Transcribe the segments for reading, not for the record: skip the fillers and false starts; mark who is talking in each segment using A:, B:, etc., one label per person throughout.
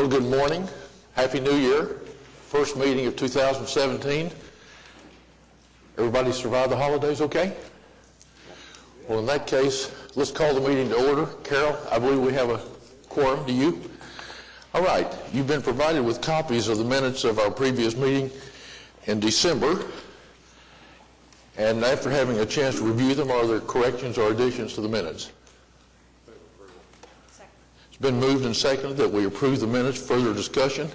A: Well, good morning. Happy New Year. First meeting of 2017. Everybody survived the holidays okay? Well, in that case, let's call the meeting to order. Carol, I believe we have a quorum. Do you? All right. You've been provided with copies of the minutes of our previous meeting in December. And after having a chance to review them, are there corrections or additions to the minutes? It's been moved and seconded that we approve the minutes. Further discussion?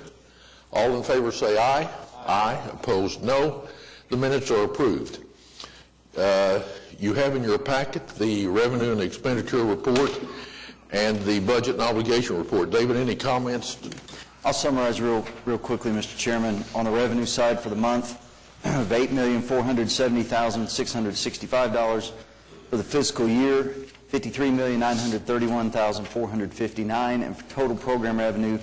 A: All in favor say aye. Aye. Opposed, no. The minutes are approved. You have in your packet the revenue and expenditure report and the budget and obligation report. David, any comments?
B: I'll summarize real quickly, Mr. Chairman. On the revenue side for the month of $8,470,665. For the fiscal year, $53,931,459, and for total program revenue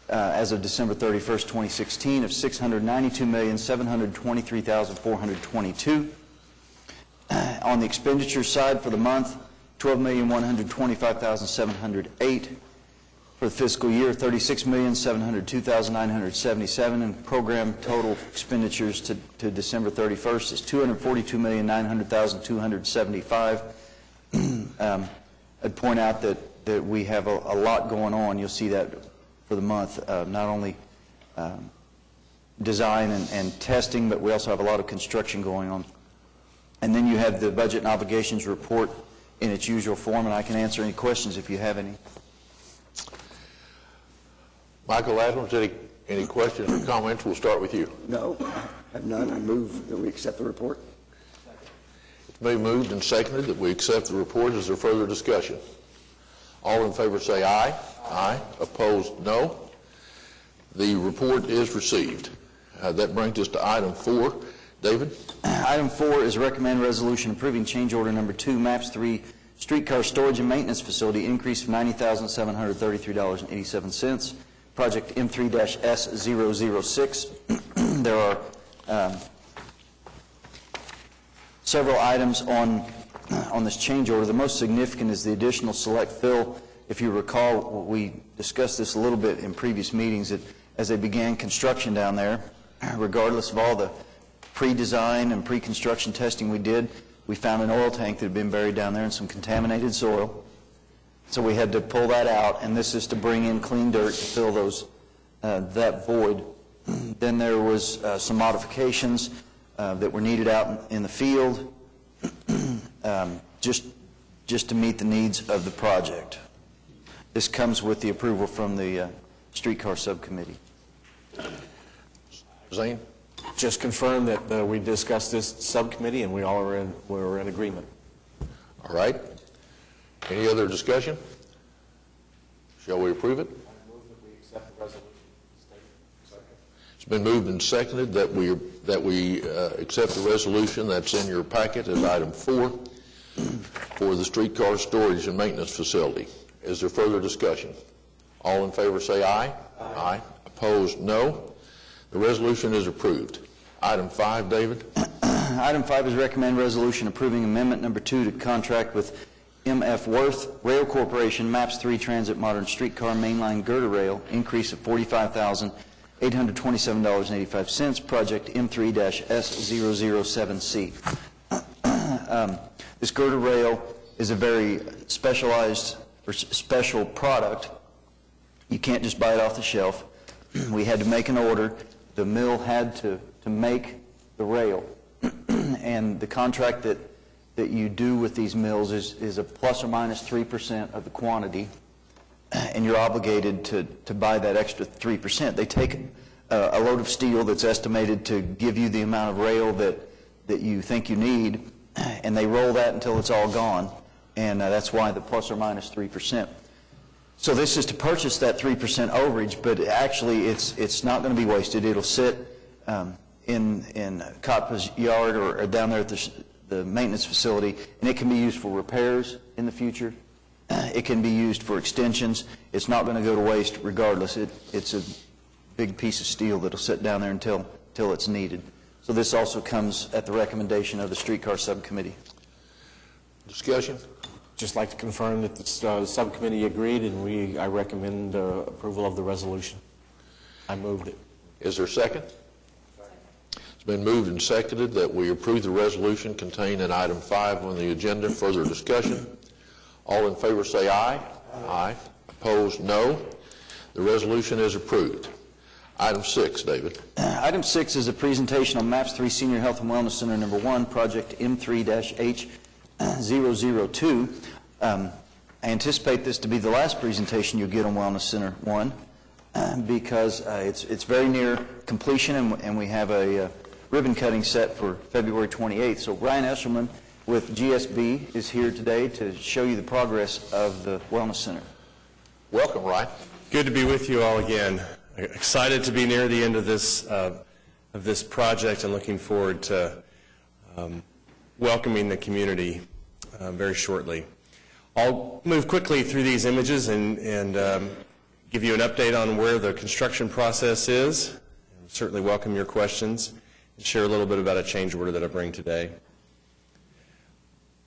B: as of December 31st, 2016 of $692,723,422. On the expenditure side for the month, $12,125,708. For the fiscal year, $36,702,977, and program total expenditures to December 31st is $242,900,275. I'd point out that we have a lot going on. You'll see that for the month, not only design and testing, but we also have a lot of construction going on. And then you have the budget and obligations report in its usual form, and I can answer any questions if you have any.
A: Michael Adams, any questions or comments? We'll start with you.
C: No, I have none. I move that we accept the report.
A: It's been moved and seconded that we accept the report. Is there further discussion? All in favor say aye. Aye. Opposed, no. The report is received. That brings us to item 4. David?
B: Item 4 is recommend resolution approving change order number 2, MAPS 3 streetcar storage and maintenance facility increase of $90,733.87. Project M3-S006. There are several items on this change order. The most significant is the additional select fill. If you recall, we discussed this a little bit in previous meetings, that as they began construction down there, regardless of all the pre-design and pre-construction testing we did, we found an oil tank that had been buried down there in some contaminated soil. So we had to pull that out, and this is to bring in clean dirt to fill those that void. Then there was some modifications that were needed out in the field, just to meet the needs of the project. This comes with the approval from the streetcar subcommittee.
A: Zane?
D: Just confirm that we discussed this subcommittee and we're in agreement.
A: All right. Any other discussion? Shall we approve it?
D: I move that we accept the resolution.
A: It's been moved and seconded that we accept the resolution that's in your packet as item 4 for the streetcar storage and maintenance facility. Is there further discussion? All in favor say aye. Aye. Aye. Opposed, no. The resolution is approved. Item 5, David.
B: Item 5 is recommend resolution approving amendment number 2 to contract with M.F. Worth Rail Corporation, MAPS 3 Transit Modern Streetcar Mainline Girder Rail, increase of $45,827.85, project M3-S007C. This girder rail is a very specialized or special product. You can't just buy it off the shelf. We had to make an order. The mill had to make the rail. And the contract that you do with these mills is a plus or minus 3% of the quantity, and you're obligated to buy that extra 3%. They take a load of steel that's estimated to give you the amount of rail that you think you need, and they roll that until it's all gone, and that's why the plus or minus 3%. So this is to purchase that 3% overage, but actually it's not going to be wasted. It'll sit in Kotpa's yard or down there at the maintenance facility, and it can be used for repairs in the future. It can be used for extensions. It's not going to go to waste regardless. It's a big piece of steel that'll sit down there until it's needed. So this also comes at the recommendation of the streetcar subcommittee.
A: Discussion?
D: Just like to confirm that the subcommittee agreed, and I recommend approval of the resolution. I moved it.
A: Is there a second? It's been moved and seconded that we approve the resolution contained in item 5 on the agenda. Further discussion? All in favor say aye. Aye. Opposed, no. The resolution is approved. Item 6, David.
B: Item 6 is a presentation on MAPS 3 Senior Health and Wellness Center number 1, project M3-H002. I anticipate this to be the last presentation you'll get on Wellness Center 1 because it's very near completion, and we have a ribbon cutting set for February 28th. So Ryan Eshelman with GSB is here today to show you the progress of the Wellness Center.
A: Welcome, Ryan.
E: Good to be with you all again. Excited to be near the end of this project and looking forward to welcoming the community very shortly. I'll move quickly through these images and give you an update on where the construction process is. Certainly welcome your questions and share a little bit about a change order that I bring today.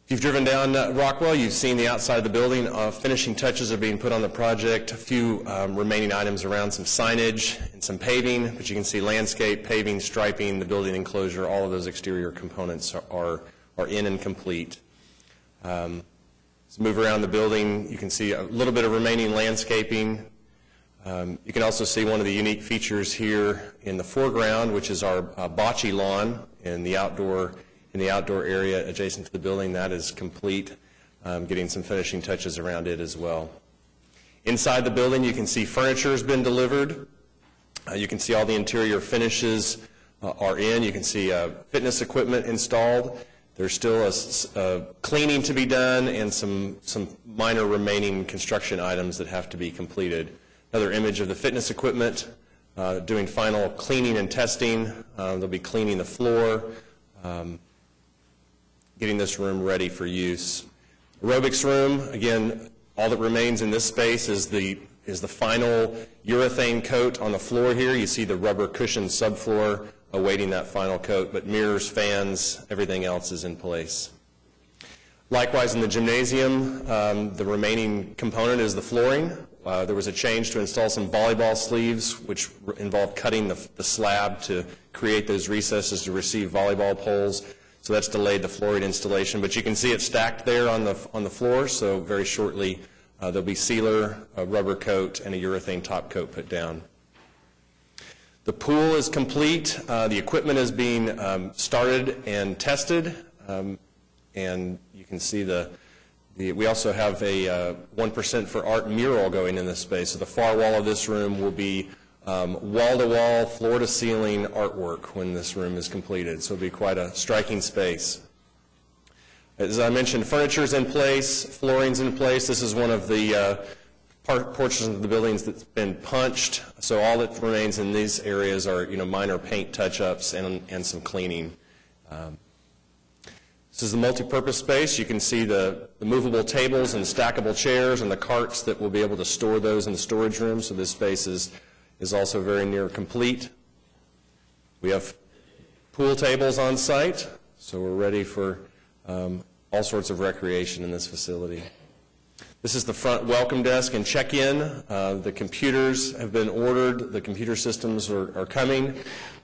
E: If you've driven down Rockwell, you've seen the outside of the building. Finishing touches are being put on the project. A few remaining items around some signage and some paving, but you can see landscape, paving, striping, the building enclosure, all of those exterior components are in and complete. Let's move around the building. You can see a little bit of remaining landscaping. You can also see one of the unique features here in the foreground, which is our bocce lawn in the outdoor area adjacent to the building. That is complete, getting some finishing touches around it as well. Inside the building, you can see furniture has been delivered. You can see all the interior finishes are in. You can see fitness equipment installed. There's still a cleaning to be done and some minor remaining construction items that have to be completed. Another image of the fitness equipment, doing final cleaning and testing. They'll be cleaning the floor, getting this room ready for use. Aerobics room, again, all that remains in this space is the final urethane coat on the floor here. You see the rubber cushioned subfloor awaiting that final coat, but mirrors, fans, everything else is in place. Likewise, in the gymnasium, the remaining component is the flooring. There was a change to install some volleyball sleeves, which involved cutting the slab to create those recesses to receive volleyball poles. So that's delayed the flooring installation. But you can see it stacked there on the floor, so very shortly there'll be sealer, a rubber coat, and a urethane top coat put down. The pool is complete. The equipment is being started and tested. And you can see we also have a 1% for art mural going in this space. So the far wall of this room will be wall-to-wall, floor-to-ceiling artwork when this room is completed. So it'll be quite a striking space. As I mentioned, furniture's in place, flooring's in place. This is one of the portions of the buildings that's been punched. So all that remains in these areas are minor paint touch-ups and some cleaning. This is the multi-purpose space. You can see the movable tables and stackable chairs and the carts that will be able to store those in the storage room. So this space is also very near complete. We have pool tables on site, so we're ready for all sorts of recreation in this facility. This is the front welcome desk and check-in. The computers have been ordered. The computer systems are coming.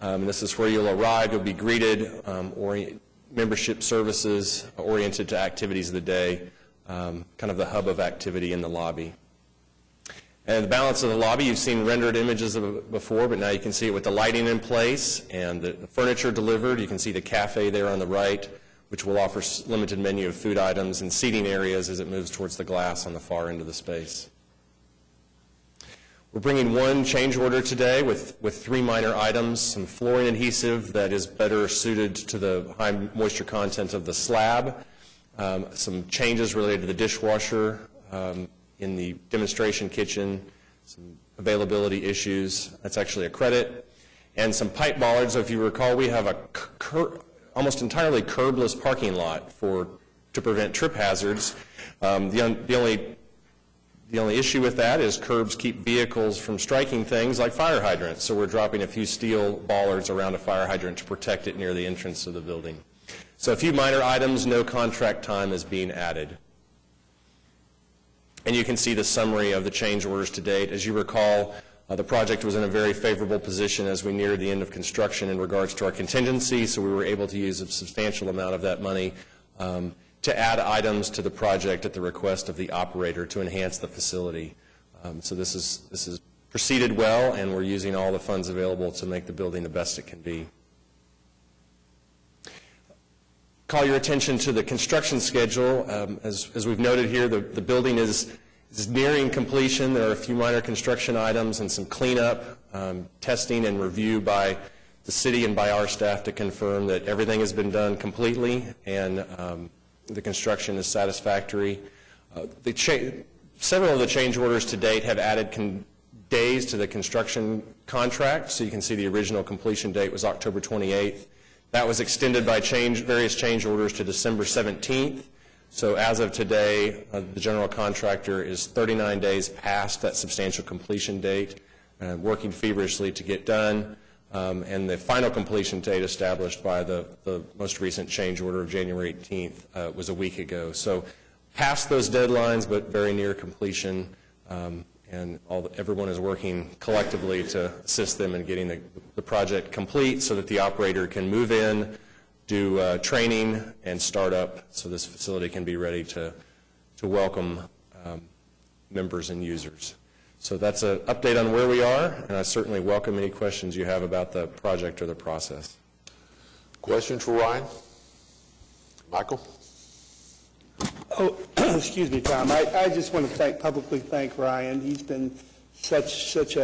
E: This is where you'll arrive. You'll be greeted, membership services oriented to activities of the day, kind of the hub of activity in the lobby. And the balance of the lobby, you've seen rendered images of it before, but now you can see it with the lighting in place and the furniture delivered. You can see the cafe there on the right, which will offer limited menu of food items and seating areas as it moves towards the glass on the far end of the space. We're bringing one change order today with 3 minor items, some flooring adhesive that is better suited to the high moisture content of the slab, some changes related to the dishwasher in the demonstration kitchen, some availability issues. That's actually a credit. And some pipe bollards. So if you recall, we have a almost entirely curbless parking lot to prevent trip hazards. The only issue with that is curbs keep vehicles from striking things like fire hydrants. So we're dropping a few steel bollards around a fire hydrant to protect it near the entrance of the building. So a few minor items, no contract time is being added. And you can see the summary of the change orders to date. As you recall, the project was in a very favorable position as we neared the end of construction in regards to our contingency, so we were able to use a substantial amount of that money to add items to the project at the request of the operator to enhance the facility. So this is proceeded well, and we're using all the funds available to make the building the best it can be. Call your attention to the construction schedule. As we've noted here, the building is nearing completion. There are a few minor construction items and some cleanup, testing and review by the city and by our staff to confirm that everything has been done completely and the construction is satisfactory. Several of the change orders to date have added days to the construction contract, so you can see the original completion date was October 28th. That was extended by various change orders to December 17th. So as of today, the general contractor is 39 days past that substantial completion date, working feverishly to get done, and the final completion date established by the most recent change order of January 18th was a week ago. So past those deadlines, but very near completion, and everyone is working collectively to assist them in getting the project complete so that the operator can move in, do training, and start up so this facility can be ready to welcome members and users. So that's an update on where we are, and I certainly welcome any questions you have about the project or the process.
A: Questions for Ryan? Michael?
F: Oh, excuse me, Tom. I just want to publicly thank Ryan. He's been such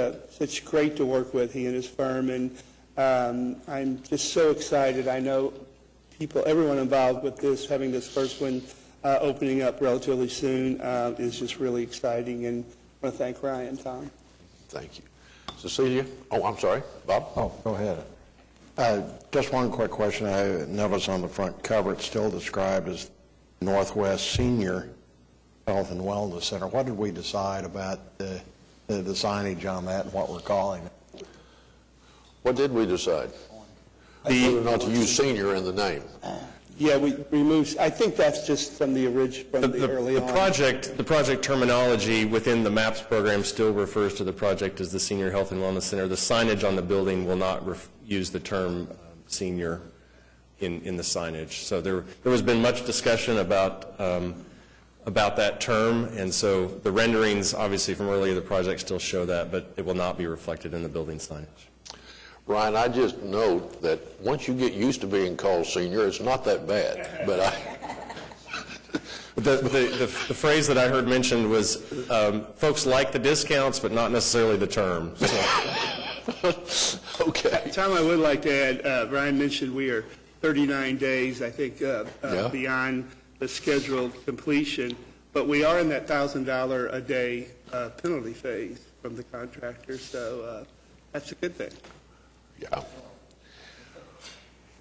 F: great to work with, he and his firm, and I'm just so excited. I know everyone involved with this, having this first one opening up relatively soon is just really exciting, and I want to thank Ryan, Tom.
A: Thank you. Cecilia? Oh, I'm sorry. Bob?
G: Oh, go ahead. Just one quick question. I noticed on the front cover it's still described as Northwest Senior Health and Wellness Center. What did we decide about the signage on that and what we're calling it?
A: What did we decide? Whether or not to use senior in the name.
F: Yeah, we removed. I think that's just from the original, early on.
E: The project terminology within the MAPS program still refers to the project as the Senior Health and Wellness Center. The signage on the building will not use the term senior in the signage. So there has been much discussion about that term, and so the renderings, obviously from earlier, the project still show that, but it will not be reflected in the building signage.
A: Ryan, I just note that once you get used to being called senior, it's not that bad. But
E: the phrase that I heard mentioned was folks like the discounts, but not necessarily the term. So.
A: Okay.
F: Tom, I would like to add, Ryan mentioned we are 39 days, I think, beyond the scheduled completion, but we are in that $1,000 a day penalty phase from the contractor, so that's a good thing.
A: Yeah.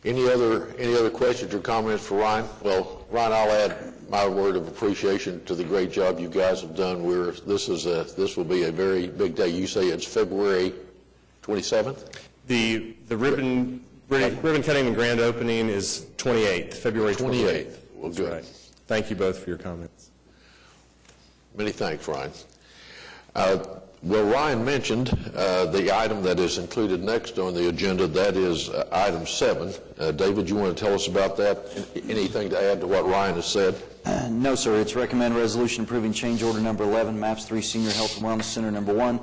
A: Any other questions or comments for Ryan? Well, Ryan, I'll add my word of appreciation to the great job you guys have done. This will be a very big day. You say it's February 27th?
E: The ribbon cutting and grand opening is 28th, February 28th.
A: Well,
E: That's
A: good.
E: right. Thank you both for your comments.
A: Many thanks, Ryan. Well, Ryan mentioned the item that is included next on the agenda. That is item 7. David, you want to tell us about that? Anything to add to what Ryan has said?
B: No, sir. It's recommend resolution approving change order number 11, MAPS 3 Senior Health and Wellness Center number 1,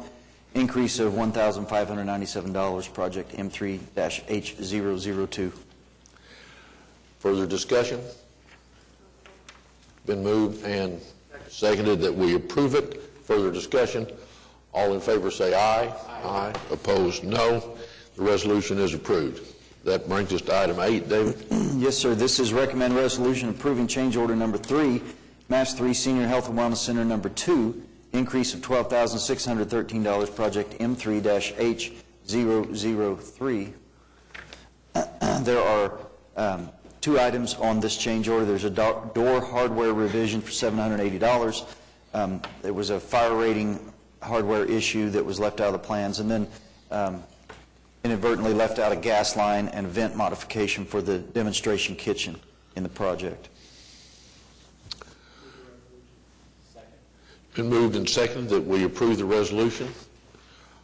B: increase of $1,597, project M3-H002.
A: Further discussion? Been moved and seconded that we approve it. Further discussion? All in favor say aye. Aye. Opposed, no. The resolution is approved. That brings us to item 8, David.
B: Yes, sir. This is recommend resolution approving change order number 3, MAPS 3 Senior Health and Wellness Center number 2, increase of $12,613, project M3-H003. There are 2 items on this change order. There's a door hardware revision for $780. There was a fire rating hardware issue that was left out of the plans, and then inadvertently left out a gas line and vent modification for the demonstration kitchen in the project.
A: Been moved and seconded that we approve the resolution.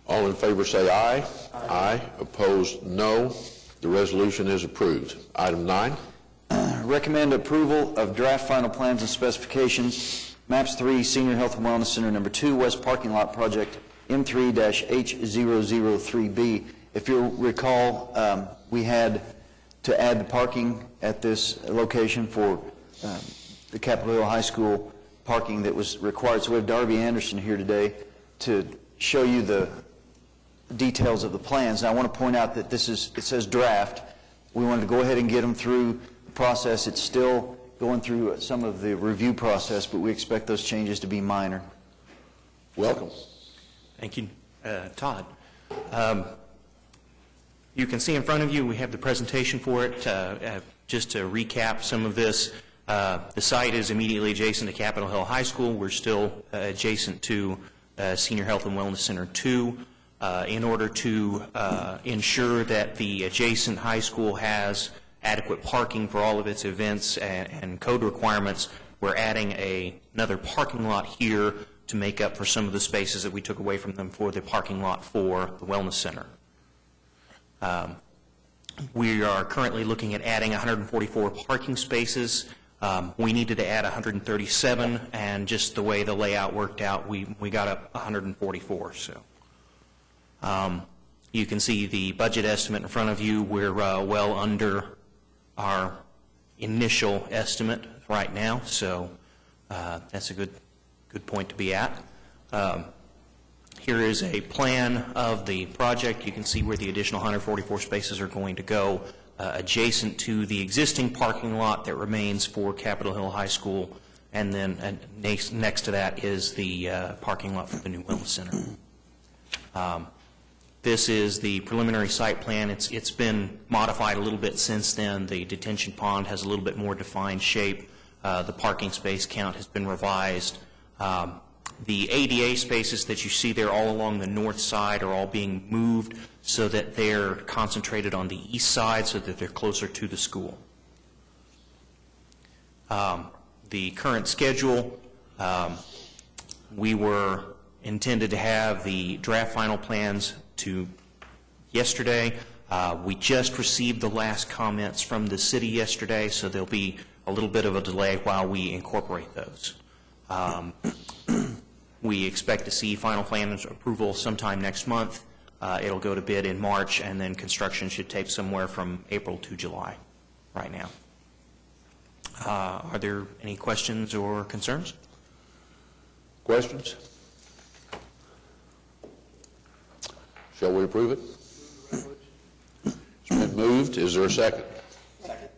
A: All in favor say aye. Aye. Opposed, no. The resolution is approved. Item 9.
B: Recommend approval of draft final plans and specifications, MAPS 3 Senior Health and Wellness Center Number 2, West Parking Lot Project, M3-H003B. If you'll recall, we had to add the parking at this location for the Capitol Hill High School parking that was required. So we have Darby Anderson here today to show you the details of the plans. Now, I want to point out that it says draft. We wanted to go ahead and get them through the process. It's still going through some of the review process, but we expect those changes to be minor.
A: Welcome.
H: Thank you, Todd. You can see in front of you, we have the presentation for it. Just to recap some of this, the site is immediately adjacent to Capitol Hill High School. We're still adjacent to Senior Health and Wellness Center 2. In order to ensure that the adjacent high school has adequate parking for all of its events and code requirements, we're adding another parking lot here to make up for some of the spaces that we took away from them for the parking lot for the Wellness Center. We are currently looking at adding 144 parking spaces. We needed to add 137, and just the way the layout worked out, we got up 144. So you can see the budget estimate in front of you. We're well under our initial estimate right now, so that's a good point to be at. Here is a plan of the project. You can see where the additional 144 spaces are going to go, adjacent to the existing parking lot that remains for Capitol Hill High School, and then next to that is the parking lot for the new Wellness Center. This is the preliminary site plan. It's been modified a little bit since then. The detention pond has a little bit more defined shape. The parking space count has been revised. The ADA spaces that you see there all along the north side are all being moved so that they're concentrated on the east side so that they're closer to the school. The current schedule, we were intended to have the draft final plans to yesterday. We just received the last comments from the city yesterday, so there'll be a little bit of a delay while we incorporate those. We expect to see final plan approval sometime next month. It'll go to bid in March, and then construction should take somewhere from April to July right now. Are there any questions or concerns?
A: Questions? Shall we approve it? It's been moved. Is there a second? Second.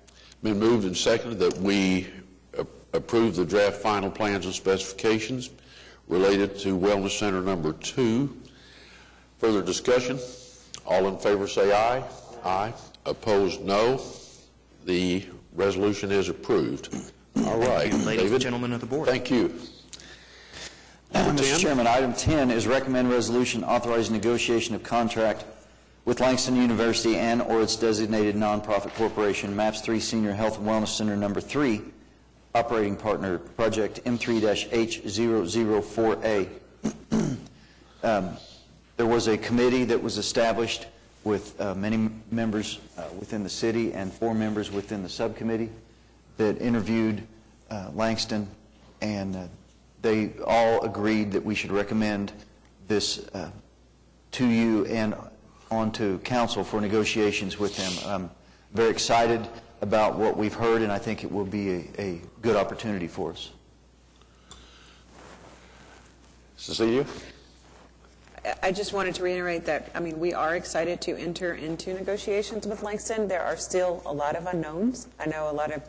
A: Been moved and seconded that we approve the draft final plans and specifications related to Wellness Center Number 2. Further discussion? All in favor say aye. Aye. Opposed, no. The resolution is approved. All right,
H: Thank you, ladies
A: David.
H: and gentlemen of the board.
A: Thank you. Number 10.
B: Mr. Chairman, item 10 is recommend resolution authorizing negotiation of contract with Langston University and or its designated nonprofit corporation, MAPS 3 Senior Health and Wellness Center Number 3, operating partner, project M3-H004A. There was a committee that was established with many members within the city and 4 members within the subcommittee that interviewed Langston, and they all agreed that we should recommend this to you and on to council for negotiations with them. I'm very excited about what we've heard, and I think it will be a good opportunity for us.
A: Cecilia?
I: I just wanted to reiterate that, I mean, we are excited to enter into negotiations with Langston. There are still a lot of unknowns. I know a lot of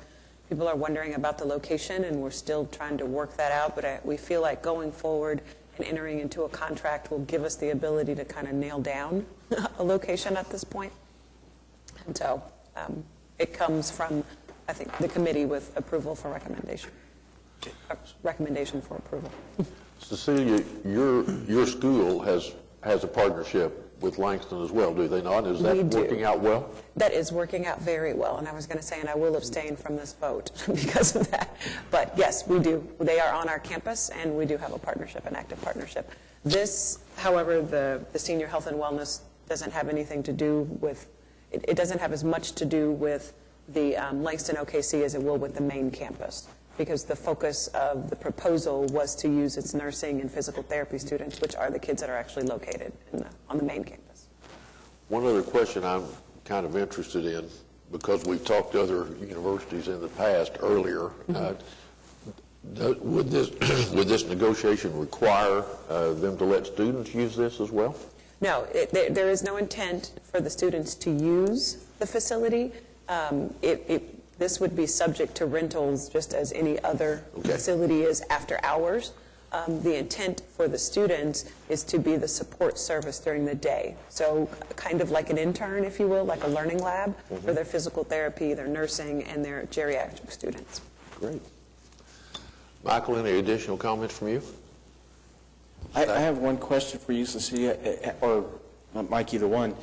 I: people are wondering about the location, and we're still trying to work that out, but we feel like going forward and entering into a contract will give us the ability to kind of nail down a location at this point. And so it comes from, I think, the committee with approval for recommendation. Recommendation for approval.
A: Cecilia, your school has a partnership with Langston as well, do they not? Is that
I: We do.
A: working out well?
I: That is working out very well, and I was going to say, and I will abstain from this vote because of that. But yes, we do. They are on our campus, and we do have a partnership, an active partnership. This, however, the senior health and wellness doesn't have anything to do with, it doesn't have as much to do with the Langston OKC as it will with the main campus, because the focus of the proposal was to use its nursing and physical therapy students, which are the kids that are actually located on the main campus.
A: One other question I'm kind of interested in, because we've talked to other universities in the past earlier, would this negotiation require them to let students use this as well?
I: No, there is no intent for the students to use the facility. This would be subject to rentals just as any other facility is after hours. The intent for the students is to be the support service during the day. So kind of like an intern, if you will, like a learning lab for their physical therapy, their nursing, and their geriatric students.
A: Great. Michael, any additional comments from you?
D: I have one question for you, Cecilia, or Mike, either one.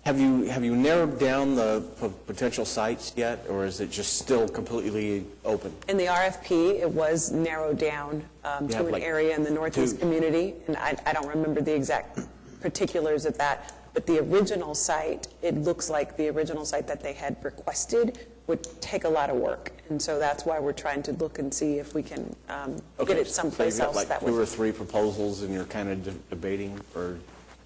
D: Have you narrowed down the potential sites yet, or is it just still completely open?
I: In the RFP, it was narrowed down to an area in the Northeast community, and I don't remember the exact particulars of that, but the original site, it looks like the original site that they had requested would take a lot of work, and so that's why we're trying to look and see if we can get it someplace else.
D: So you've got
I: that
D: like 2
I: would.
D: or 3 proposals, and you're kind of debating, or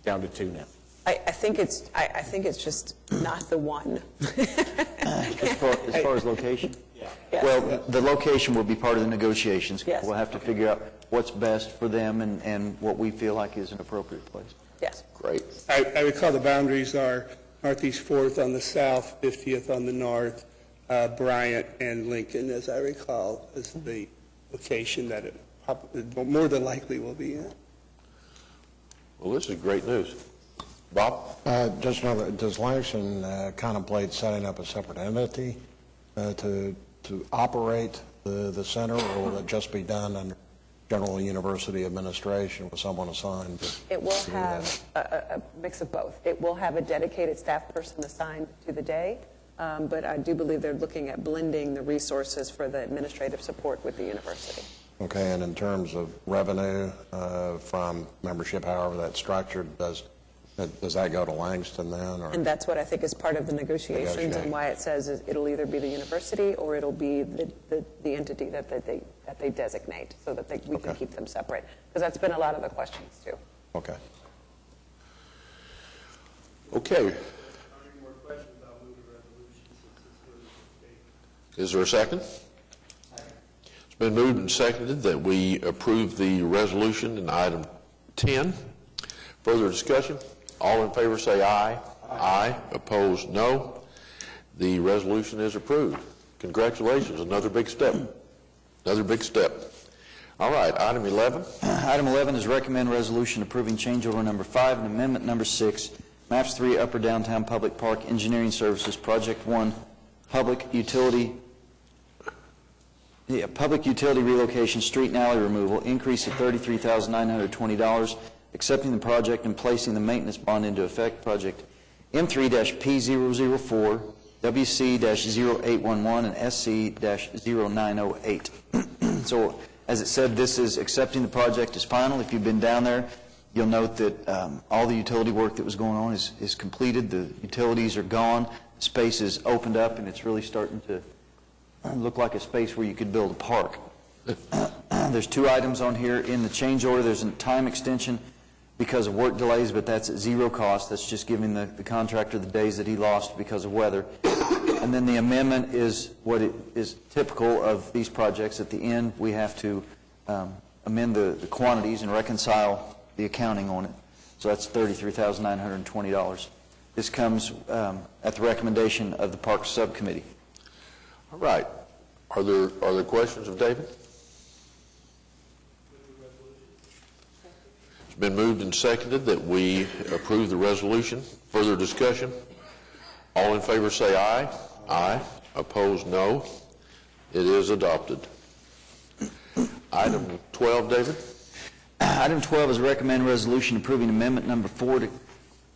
D: down to 2 now?
I: I think it's just not the one.
B: As far as location?
I: Yes.
B: Well, the location will be part of the negotiations.
I: Yes.
B: We'll have to figure out what's best for them and what we feel like is an appropriate place.
I: Yes.
A: Great.
F: I recall the boundaries are Northeast 4th on the south, 50th on the north, Bryant and Lincoln, as I recall, is the location that it more than likely will be in.
A: Well, this is great news. Bob?
G: Just another, does Langston contemplate setting up a separate entity to operate the center, or will it just be done under general university administration with someone assigned to
I: It will
G: do
I: have a mix of both. It will have a dedicated staff person assigned to the day, but I do believe they're looking at blending the resources for the administrative support with the university.
G: Okay, and in terms of revenue from membership, however that's structured, does that go to Langston then? Or?
I: And that's what I think is part of the negotiations
G: Negotiate.
I: and why it says it'll either be the university or it'll be the entity that they designate so that we can keep them separate. Because that's been a lot of the questions too.
G: Okay.
A: Okay. Is there a second? It's been moved and seconded that we approve the resolution in item 10. Further discussion? All in favor say aye. Aye. Opposed, no. The resolution is approved. Congratulations, another big step. Another big step. All right, item 11.
B: Item 11 is recommend resolution approving change order number 5 and amendment number 6, MAPS 3 Upper Downtown Public Park Engineering Services, Project 1, Public Utility Relocation, Street and Alley Removal, increase of $33,920, accepting the project and placing the maintenance bond into effect. Project M3-P004, WC-0811, and SC-0908. So, as it said, this is accepting the project as final. If you've been down there, you'll note that all the utility work that was going on is completed. The utilities are gone. The space is opened up, and it's really starting to look like a space where you could build a park. There's 2 items on here. In the change order, there's a time extension because of work delays, but that's at 0 cost. That's just giving the contractor the days that he lost because of weather. And then the amendment is what it is typical of these projects. At the end, we have to amend the quantities and reconcile the accounting on it. So that's $33,920. This comes at the recommendation of the Parks Subcommittee.
A: All right. Are there questions of David? It's been moved and seconded that we approve the resolution. Further discussion? All in favor say aye. Aye. Opposed, no. It is adopted. Item 12, David?
B: Item 12 is recommend resolution approving amendment number 4 to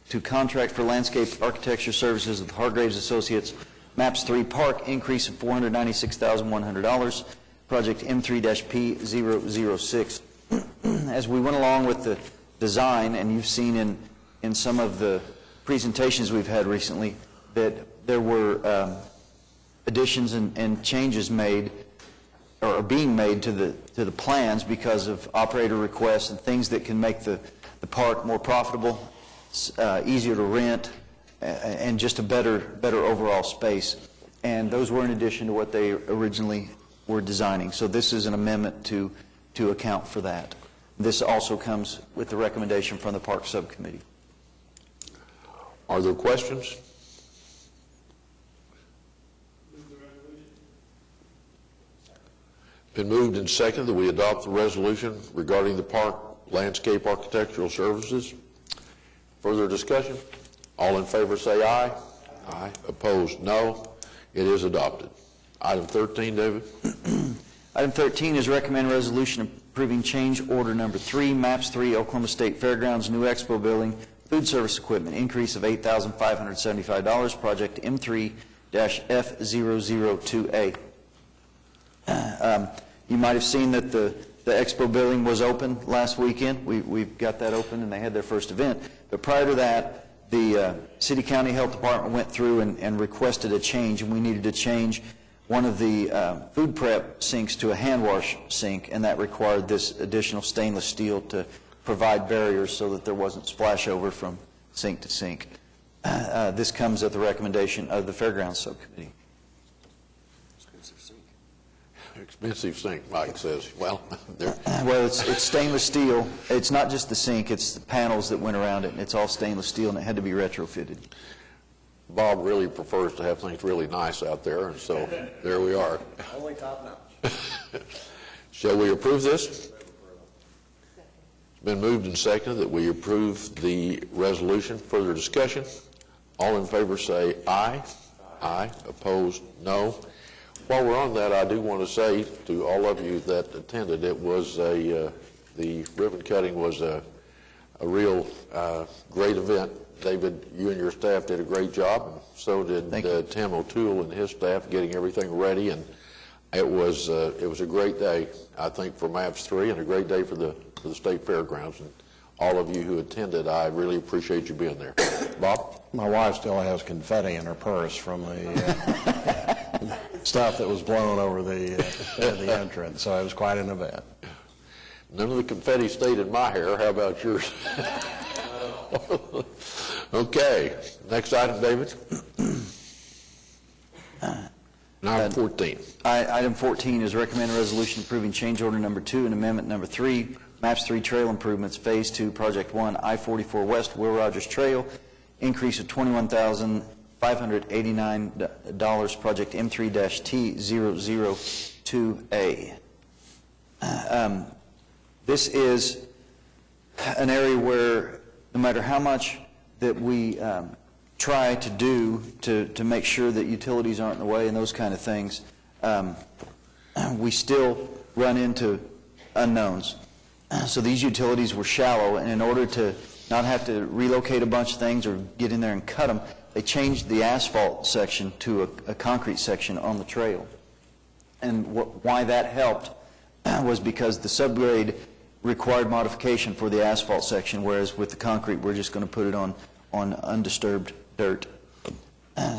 B: to contract for landscape architecture services with Hargraves Associates, MAPS 3 Park, increase of $496,100, project M3-P006. As we went along with the design, and you've seen in some of the presentations we've had recently, that there were additions and changes made, or are being made to the plans because of operator requests and things that can make the park more profitable, easier to rent, and just a better overall space. And those were in addition to what they originally were designing. So this is an amendment to account for that. This also comes with the recommendation from the Park Subcommittee.
A: Are there questions? Been moved and seconded that we adopt the resolution regarding the park landscape architectural services. Further discussion? All in favor say aye. Aye. Opposed, no. It is adopted. Item 13, David.
B: Item 13 is recommend resolution approving change order number 3, MAPS 3, Oklahoma State Fairgrounds, new expo building, food service equipment, increase of $8,575, project M3-F002A. You might have seen that the expo building was open last weekend. We've got that open, and they had their first event. But prior to that, the City County Health Department went through and requested a change, and we needed to change one of the food prep sinks to a hand wash sink, and that required this additional stainless steel to provide barriers so that there wasn't splash over from sink to sink. This comes at the recommendation of the Fairgrounds Subcommittee.
A: Expensive sink, Mike says. Well,
B: Well, it's stainless steel. It's not just the sink, it's the panels that went around it, and it's all stainless steel, and it had to be retrofitted.
A: Bob really prefers to have things really nice out there, and so there we are.
C: Only top notch.
A: Shall we approve this? It's been moved and seconded that we approve the resolution. Further discussion? All in favor say aye. Aye. Opposed, no. While we're on that, I do want to say to all of you that attended, it was the ribbon cutting was a real great event. David, you and your staff did a great job, and so did Tim O'Toole and his staff getting everything ready, and it was a great day, I think, for MAPS 3, and a great day for the State Fairgrounds. And all of you who attended, I really appreciate you being there. Bob?
G: My wife still has confetti in her purse from the stuff that was blown over the entrance, so it was quite an event.
A: None of the confetti stayed in my hair. How about yours? Okay. Next item, David. Item 14.
B: Item 14 is recommend a resolution approving change order number 2 and amendment number 3, MAPS 3 Trail Improvements, Phase 2, Project 1, I-44 West, Will Rogers Trail, increase of $21,589, project M3-T002A. This is an area where no matter how much that we try to do to make sure that utilities aren't in the way and those kind of things, we still run into unknowns. So these utilities were shallow, and in order to not have to relocate a bunch of things or get in there and cut them, they changed the asphalt section to a concrete section on the trail. And why that helped was because the subgrade required modification for the asphalt section, whereas with the concrete, we're just going to put it on undisturbed dirt.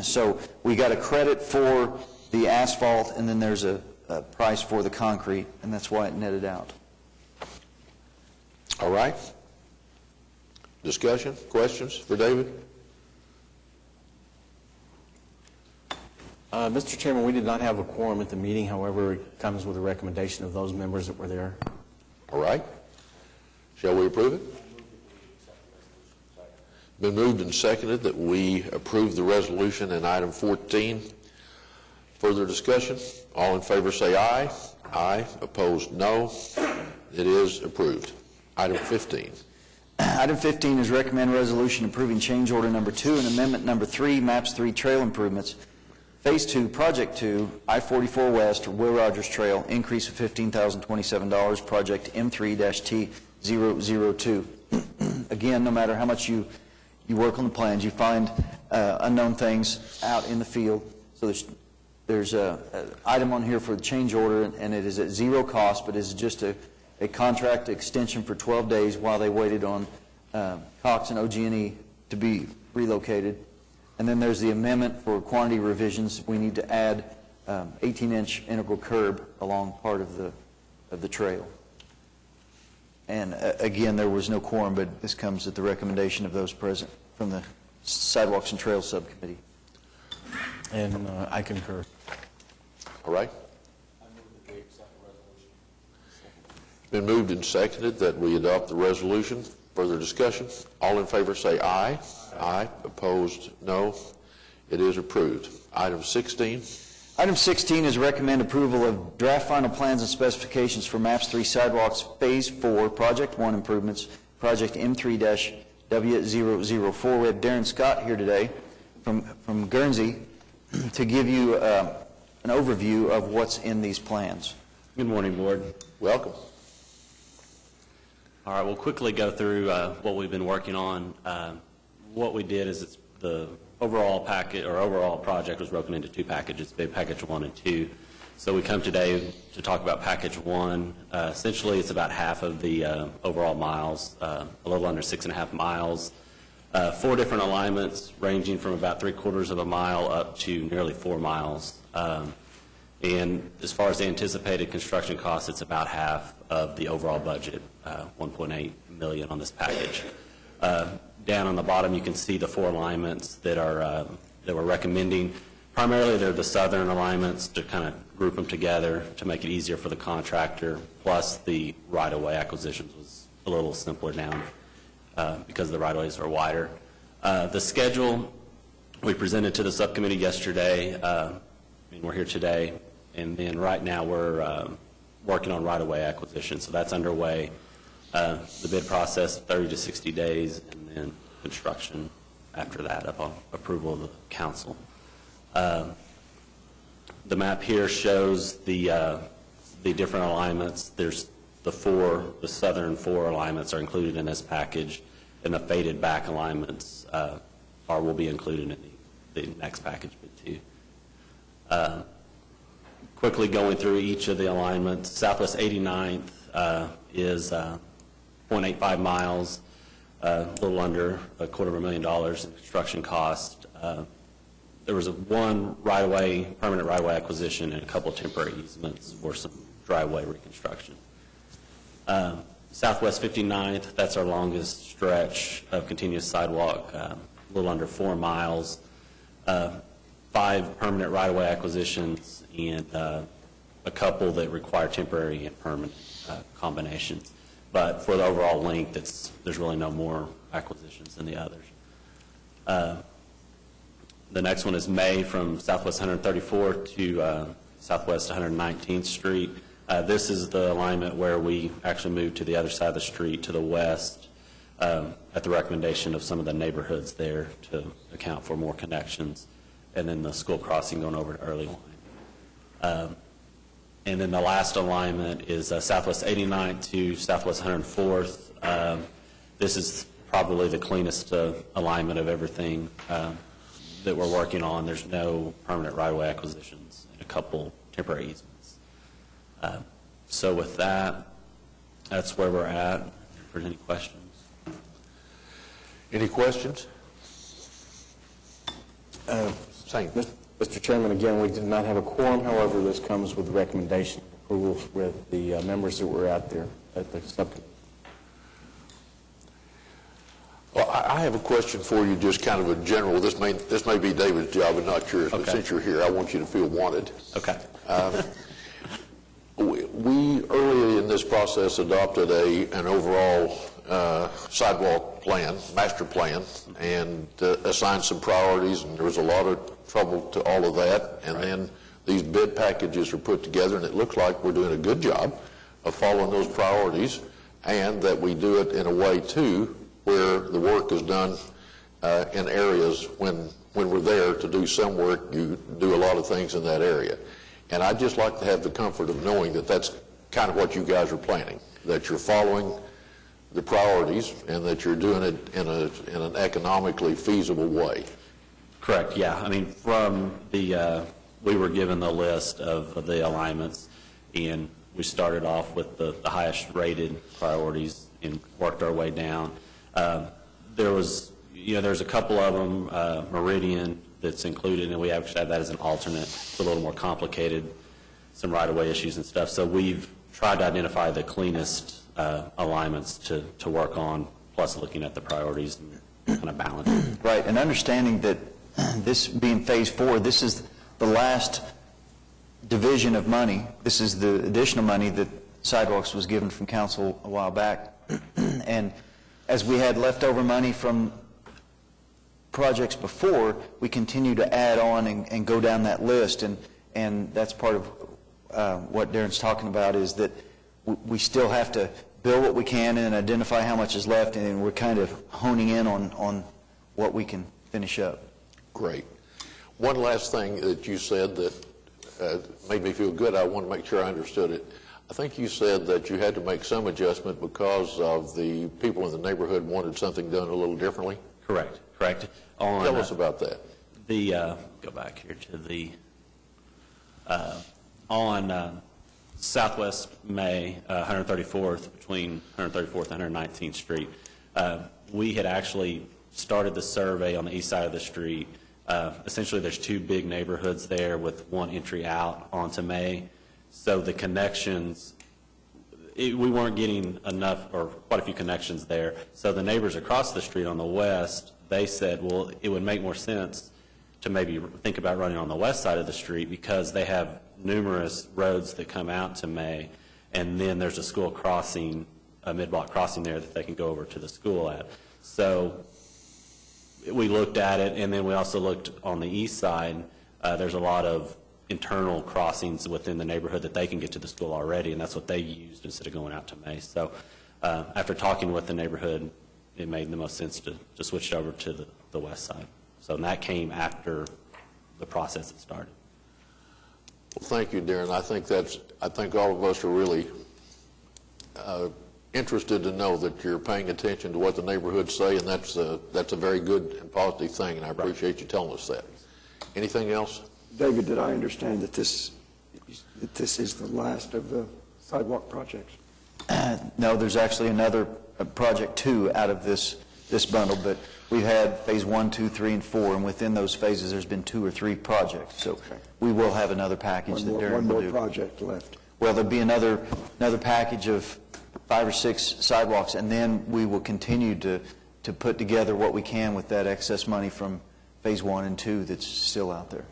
B: So we got a credit for the asphalt, and then there's a price for the concrete, and that's why it netted out.
A: All right. Discussion, questions for David?
D: Mr. Chairman, we did not have a quorum at the meeting. However, it comes with a recommendation of those members that were there.
A: All right. Shall we approve it? Been moved and seconded that we approve the resolution in item 14. Further discussion? All in favor say aye. Aye. Opposed, no. It is approved. Item 15.
B: Item 15 is recommend resolution approving change order number 2 and amendment number 3, MAPS 3 Trail Improvements, Phase 2, Project 2, I-44 West, Will Rogers Trail, increase of $15,027, project M3-T002. Again, no matter how much you you work on the plans, you find unknown things out in the field. So there's an item on here for the change order, and it is at zero cost, but it's just a contract extension for 12 days while they waited on Cox and OG&E to be relocated. And then there's the amendment for quantity revisions. We need to add 18-inch integral curb along part of the trail. And again, there was no quorum, but this comes at the recommendation of those present from the Sidewalks and Trails Subcommittee.
D: And I concur.
A: All right? It's been moved and seconded that we adopt the resolution. Further discussion? All in favor say aye. Aye. Opposed, no. It is approved. Item 16.
B: Item 16 is recommend approval of draft final plans and specifications for MAPS 3 Sidewalks Phase 4, Project 1 improvements, Project M3-W004. We have Darren Scott here today from Guernsey to give you an overview of what's in these plans.
J: Good morning, Board.
A: Welcome.
J: All right, we'll quickly go through what we've been working on. What we did is the overall packet or overall project was broken into two packages, big package 1 and 2. So we come today to talk about package 1. Essentially, it's about half of the overall miles, a little under 6.5 miles. 4 different alignments ranging from about 3/4 of a mile up to nearly 4 miles. And as far as the anticipated construction costs, it's about half of the overall budget, $1.8 million on this package. Down on the bottom, you can see the 4 alignments that we're recommending. Primarily, they're the southern alignments to kind of group them together to make it easier for the contractor. Plus, the right-of-way acquisitions was a little simpler down because the right-of-ways are wider. The schedule we presented to the subcommittee yesterday. We're here today, and then right now we're working on right-of-way acquisition, so that's underway. The bid process, 30 to 60 days, and then construction after that upon approval of the council. The map here shows the different alignments. There's the southern 4 alignments are included in this package, and the faded back alignments will be included in the next package, bid 2. Quickly going through each of the alignments, Southwest 89th is 0.85 miles, a little under $250,000 in construction cost. There was one permanent right-of-way acquisition and a couple of temporary easements for some driveway reconstruction. Southwest 59th, that's our longest stretch of continuous sidewalk, a little under 4 miles. 5 permanent right-of-way acquisitions and a couple that require temporary and permanent combinations. But for the overall length, there's really no more acquisitions than the others. The next one is May from Southwest 134th to Southwest 119th Street. This is the alignment where we actually moved to the other side of the street to the west at the recommendation of some of the neighborhoods there to account for more connections. And then the school crossing going over to Early Line. And then the last alignment is Southwest 89th to Southwest 104th. This is probably the cleanest alignment of everything that we're working on. There's no permanent right-of-way acquisitions and a couple temporary easements. So with that, that's where we're at. If there's any questions.
A: Any questions? Same.
D: Mr. Chairman, again, we did not have a quorum. However, this comes with the recommendation of approval with the members that were out there at the subcommittee.
A: Well, I have a question for you, just kind of a general. This may be David's job, I'm not curious, but
J: Okay.
A: since you're here, I want you to feel wanted.
J: Okay.
A: We earlier in this process adopted an overall sidewalk plan, master plan, and assigned some priorities, and there was a lot of trouble to all of that. And then these bid packages are put together, and it looks like we're doing a good job of following those priorities, and that we do it in a way, too, where the work is done in areas when we're there to do some work, you do a lot of things in that area. And I'd just like to have the comfort of knowing that that's kind of what you guys are planning, that you're following the priorities and that you're doing it in an economically feasible way.
J: Correct, yeah. I mean, from the, we were given the list of the alignments, and we started off with the highest rated priorities and worked our way down. There was, there's a couple of them, Meridian that's included, and we actually have that as an alternate. It's a little more complicated, some right-of-way issues and stuff. So we've tried to identify the cleanest alignments to work on, plus looking at the priorities and kind of balance.
B: Right, and understanding that this being Phase 4, this is the last division of money. This is the additional money that Sidewalks was given from council a while back. And as we had leftover money from projects before, we continue to add on and go down that list. And that's part of what Darren's talking about, is that we still have to build what we can and identify how much is left, and we're kind of honing in on what we can finish up.
A: Great. One last thing that you said that made me feel good. I want to make sure I understood it. I think you said that you had to make some adjustment because of the people in the neighborhood wanted something done a little differently.
J: Correct.
A: Tell us about that.
J: Go back here to the, on Southwest May, 134th, between 134th and 119th Street, we had actually started the survey on the east side of the street. Essentially, there's two big neighborhoods there with one entry out onto May. So the connections, we weren't getting enough, or quite a few connections there. So the neighbors across the street on the west, they said, well, it would make more sense to maybe think about running on the west side of the street, because they have numerous roads that come out to May, and then there's a school crossing, a mid-block crossing there that they can go over to the school at. So we looked at it, and then we also looked on the east side. There's a lot of internal crossings within the neighborhood that they can get to the school already, and that's what they used instead of going out to May. So after talking with the neighborhood, it made the most sense to switch over to the west side. So and that came after the process had started.
A: Well, thank you, Darren. I think all of us are really interested to know that you're paying attention to what the neighborhoods say, and that's a very good and positive thing, and I appreciate you telling us that. Anything else?
C: David, did I understand that this is the last of the sidewalk projects?
B: No, there's actually another project 2 out of this bundle, but we've had phase 1, 2, 3, and 4, and within those phases, there's been 2 or 3 projects. So we will have another package that Darren will do.
C: One more project left.
B: Well, there'll be another package of 5 or 6 sidewalks, and then we will continue to put together what we can with that excess money from phase 1 and 2 that's still out there.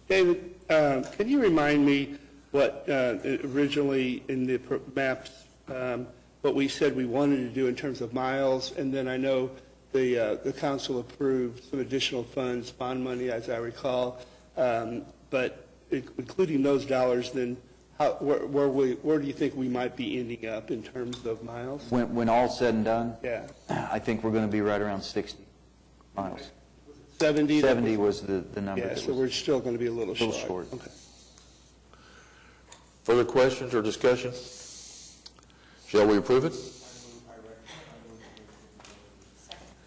F: David, can you remind me what originally in the maps, what we said we wanted to do in terms of miles, and then I know the council approved some additional funds, bond money, as I recall, but including those dollars, then where do you think we might be ending up in terms of miles?
B: When all's said and done,
F: Yeah.
B: I think we're going to be right around 60 miles.
F: 70?
B: 70 was the number.
F: Yeah,
B: that
F: so
B: was
F: we're still going to be a little short. Okay.
A: Further questions or discussion? Shall we approve it?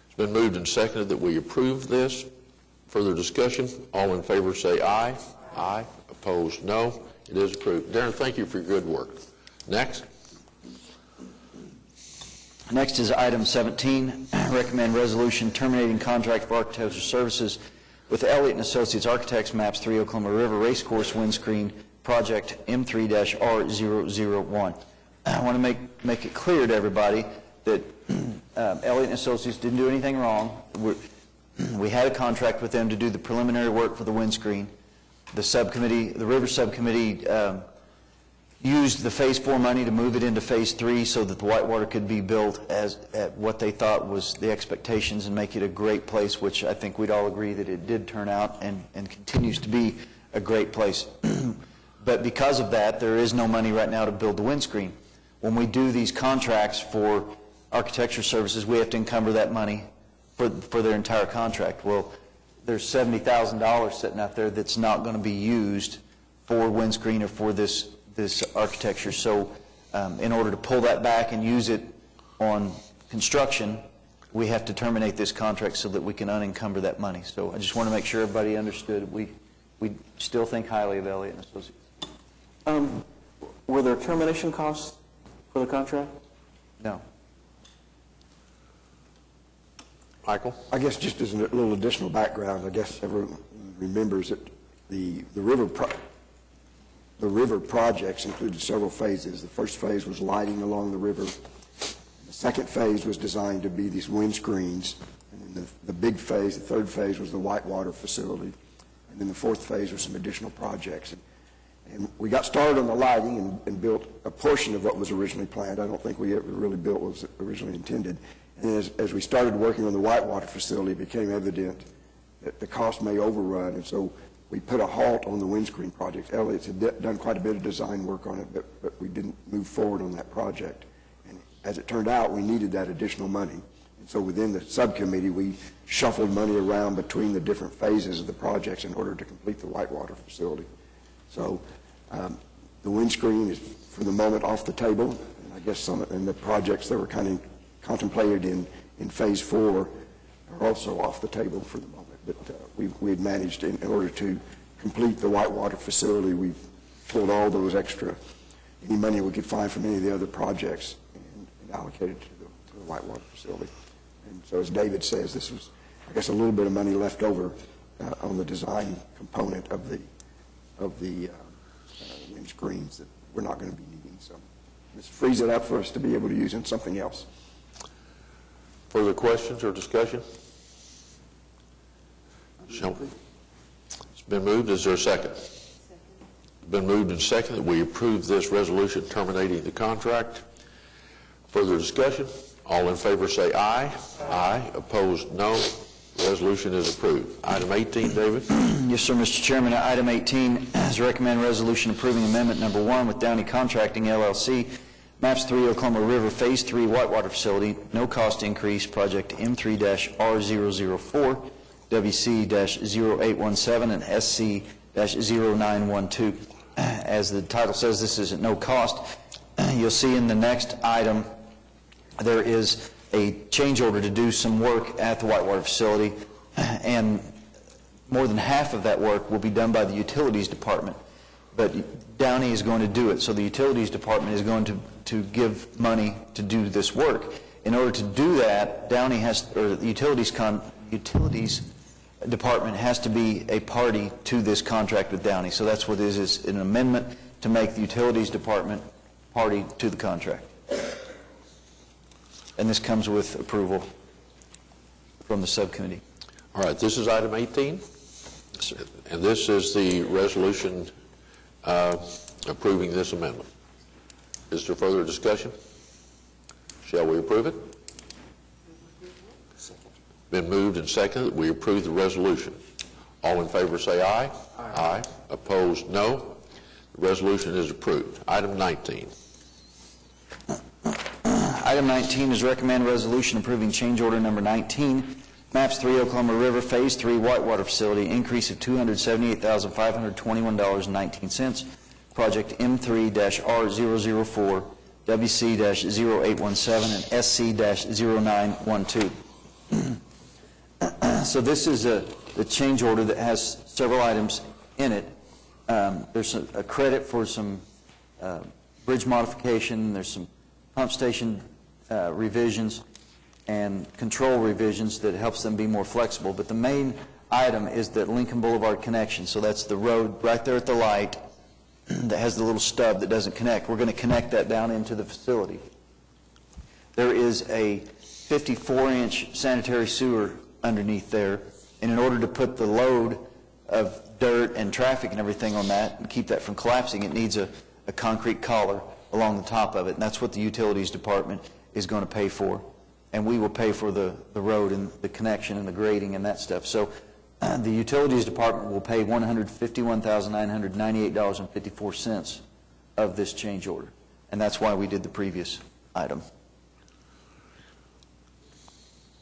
A: It's been moved and seconded that we approve this. Further discussion? All in favor say aye. Aye. Opposed, no. It is approved. Darren, thank you for your good work. Next.
B: Next is item 17, recommend resolution terminating contract for architectural services with Elliott & Associates Architects, Maps 3 Oklahoma River Racecourse Windscreen Project M3-R001. I want to make it clear to everybody that Elliott & Associates didn't do anything wrong. We had a contract with them to do the preliminary work for the windscreen. The River Subcommittee used the Phase 4 money to move it into Phase 3 so that the Whitewater could be built at what they thought was the expectations and make it a great place, which I think we'd all agree that it did turn out and continues to be a great place. But because of that, there is no money right now to build the windscreen. When we do these contracts for architecture services, we have to encumber that money for their entire contract. Well, there's $70,000 sitting out there that's not going to be used for windscreen or for this architecture. So in order to pull that back and use it on construction, we have to terminate this contract so that we can unencumber that money. So I just want to make sure everybody understood, we still think highly of Elliott and Associates.
D: Were there termination costs for the contract?
B: No.
A: Michael?
C: I guess just as a little additional background, I guess everyone remembers that the river projects included several phases. The first phase was lighting along the river. The second phase was designed to be these windscreens. And then the big phase, the third phase, was the whitewater facility. And then the fourth phase was some additional projects. And we got started on the lighting and built a portion of what was originally planned. I don't think we ever really built what was originally intended. And as we started working on the whitewater facility, it became evident that the cost may overrun, and so we put a halt on the windscreen project. Elliott's had done quite a bit of design work on it, but we didn't move forward on that project. And as it turned out, we needed that additional money. And so within the subcommittee, we shuffled money around between the different phases of the projects in order to complete the whitewater facility. So the windscreen is, for the moment, off the table. And I guess and the projects that were kind of contemplated in phase 4 are also off the table for the moment. But we had managed, in order to complete the whitewater facility, we've pulled all those any money we could find from any of the other projects and allocated to the whitewater facility. And so as David says, this was, I guess, a little bit of money left over on the design component of the windscreens that we're not going to be needing. So this frees it up for us to be able to use in something else.
A: Further questions or discussion? It's been moved. Is there a second? It's been moved and seconded that we approve this resolution terminating the contract. Further discussion? All in favor say aye. Aye. Opposed, no. Resolution is approved. Item 18, David.
B: Yes, sir, Mr. Chairman. Item 18 is recommend resolution approving amendment number 1 with Downey Contracting, LLC, Maps 3 Oklahoma River Phase 3 Whitewater Facility, no cost increase, project M3-R004, WC-0817, and SC-0912. As the title says, this is at no cost. You'll see in the next item there is a change order to do some work at the Whitewater facility, and more than half of that work will be done by the Utilities Department. But Downey is going to do it, so the Utilities Department is going to give money to do this work. In order to do that, Downey the Utilities Department has to be a party to this contract with Downey. So that's what it is an amendment to make the Utilities Department party to the contract. And this comes with approval from the subcommittee.
A: All right, this is item 18. And this is the resolution approving this amendment. Is there further discussion? Shall we approve it? Been moved and seconded that we approve the resolution. All in favor say aye. Aye. Opposed, no. The resolution is approved. Item 19.
B: Item 19 is recommend resolution approving change order number 19, Maps 3 Oklahoma River Phase 3 Whitewater Facility, increase of $278,521.19, project M3-R004, WC-0817, and SC-0912. So this is a change order that has several items in it. There's a credit for some bridge modification, there's some pump station revisions and control revisions that helps them be more flexible. But the main item is the Lincoln Boulevard connection. So that's the road right there at the light that has the little stub that doesn't connect. We're going to connect that down into the facility. There is a 54-inch sanitary sewer underneath there, and in order to put the load of dirt and traffic and everything on that and keep that from collapsing, it needs a concrete collar along the top of it, and that's what the Utilities Department is going to pay for. And we will pay for the road and the connection and the grading and that stuff. So the Utilities Department will pay $151,998.54 of this change order. And that's why we did the previous item.